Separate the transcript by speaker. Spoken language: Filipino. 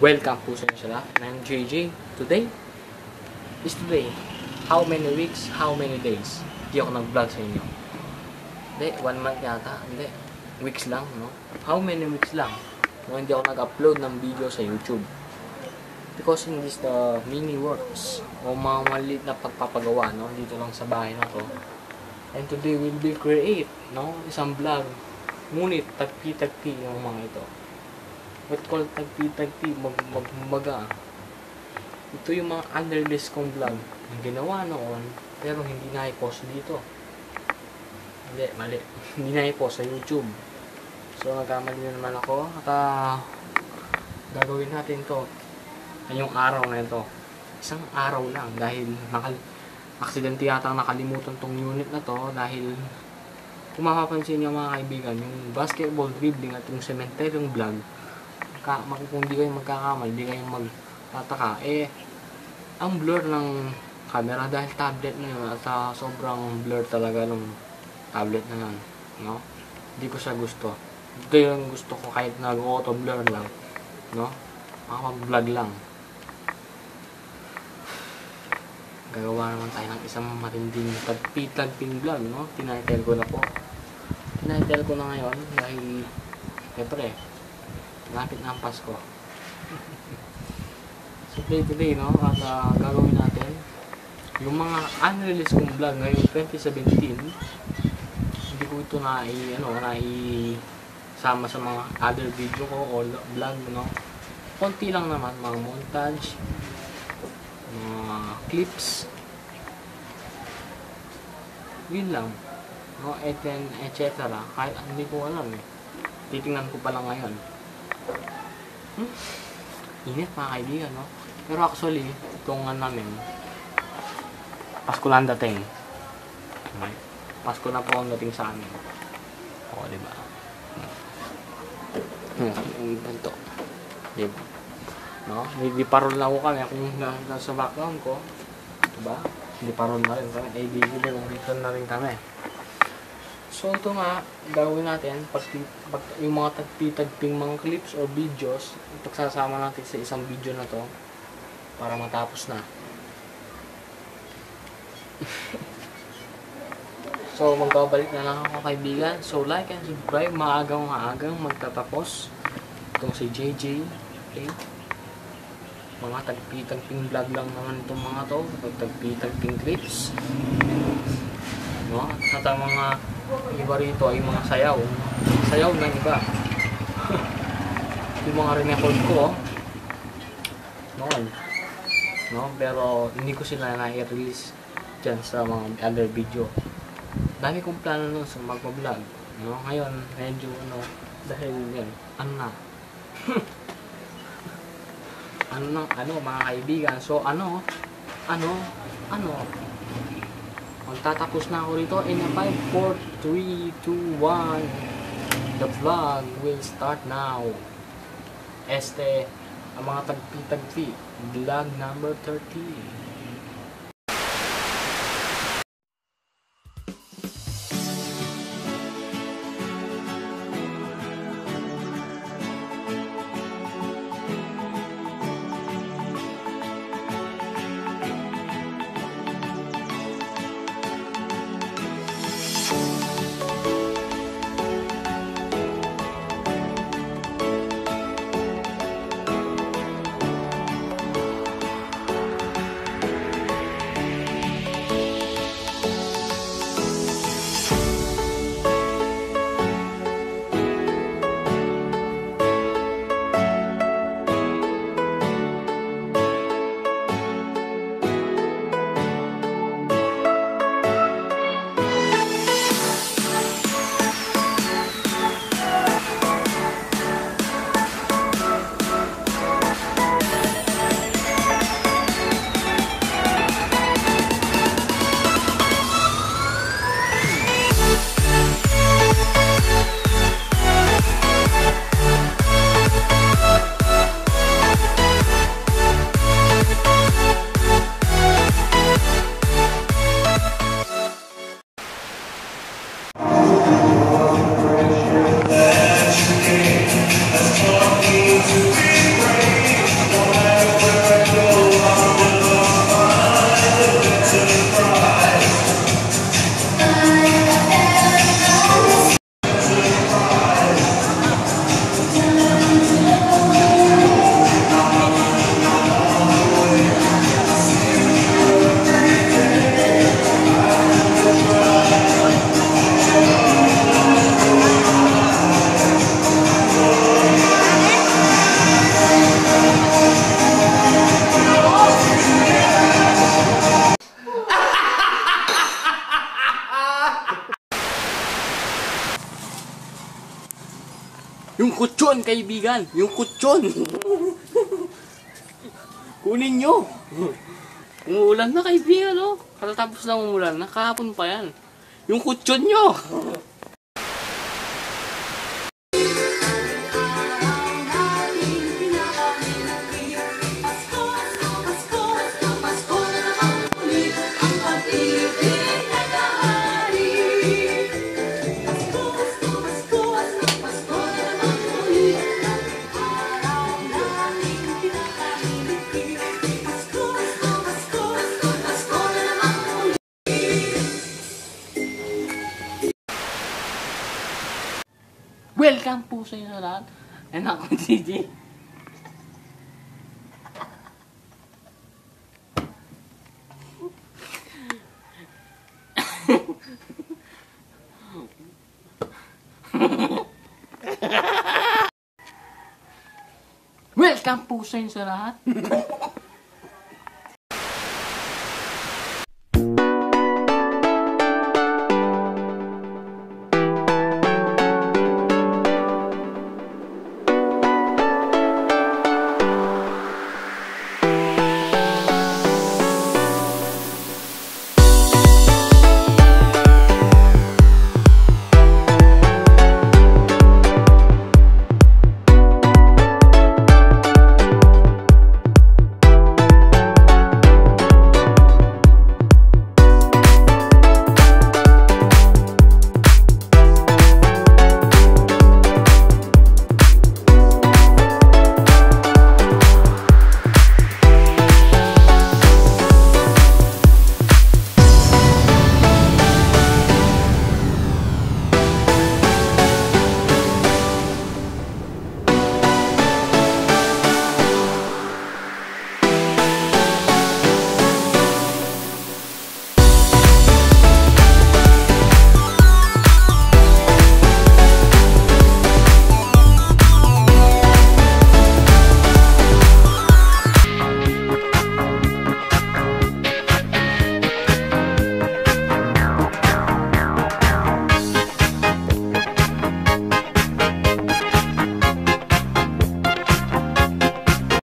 Speaker 1: Welcome po sa inyo sa lahat. I'm JJ. Today is today. How many weeks, how many days? Hindi ako nag-vlog sa inyo. Hindi, 1 month yata. Hindi, weeks lang, no? How many weeks lang? No, hindi ako nag-upload ng video sa YouTube. Because in this the mini works o mga maliit na pagpapagawa, no? Dito lang sa bahay na to. And today will be create, no? Isang vlog. Ngunit tagpi-tagpi yung mga ito. What called tagpi-tagpi, magmaga. Ito yung mga underlist kong vlog na ginawa noon, pero hindi na i-post dito. Hindi, mali. Hindi na i-post sa YouTube. So, nagkamali na naman ako. At gagawin natin to ngayong araw na ito. Isang araw lang dahil aksidente yata nakalimutan tong unit na to dahil kung mapapansin nyo mga kaibigan, yung basketball dribbling at yung cementerium vlog, kung di kayo magkakamali, di kayo magtataka, ang blur ng camera dahil tablet na yun at sobrang blur talaga ng tablet na yan, no? Hindi ko siya gusto. Ito yung gusto ko kahit nag-auto blur lang, no? Makapag-vlog lang. Gagawa naman tayo ng isang matinding tagpi-tagping vlog, no? Tinitle ko na po. Tinitle ko na ngayon dahil siyempre lapit na ang Pasko. So today, no? At gagawin natin yung mga unreleased kong vlog ngayong 2017. Hindi ko ito sama sa mga other video ko o vlog, no? Konti lang naman, mga montage, mga clips, yun lang, no? Etc. Kahit hindi ko alam titingnan ko pa lang ngayon. Init mga kaibigan, no? Pero actually itong namin Pasko lang dating. Pasko na po ang dating sa amin. O, diba? Yung ganito, diba? No? Hindi parol na ako kami kung nasa background ko, diba? Hindi parol na rin kami, ABG din, dito na rin kami. So ito nga, gawin natin yung mga tagpi-tagping mga clips o videos, pagsasama natin sa isang video na to para matapos na. So magbabalik na lang ako kaibigan. So like and subscribe, maagang magtatapos itong si JJ. Okay? Mga tagpi-tagping vlog lang naman itong mga to, tagpi-tagping clips, no? At ang mga iba rito ay mga sayaw ng iba. Yung mga record ko noon, no? Pero hindi ko sila na-release dyan sa mga other video. Dami kong plano nun sa mag-vlog, no? Ngayon medyo dahil yan mga kaibigan. So magtatapos na ako rito in a 5, 4, 3, 2, 1. The vlog will start now. Ang mga tagpi-tagpi, vlog number 30. Yung kutsyon, kaibigan! Yung kutsyon! Kunin nyo! Umuulan na, kaibigan, oh. Katatapos lang umuulan na, kahapon pa yan. Yung kutsyon nyo! Welcome po sa inyo lahat. And ako, DJ. Welcome po sa inyo lahat.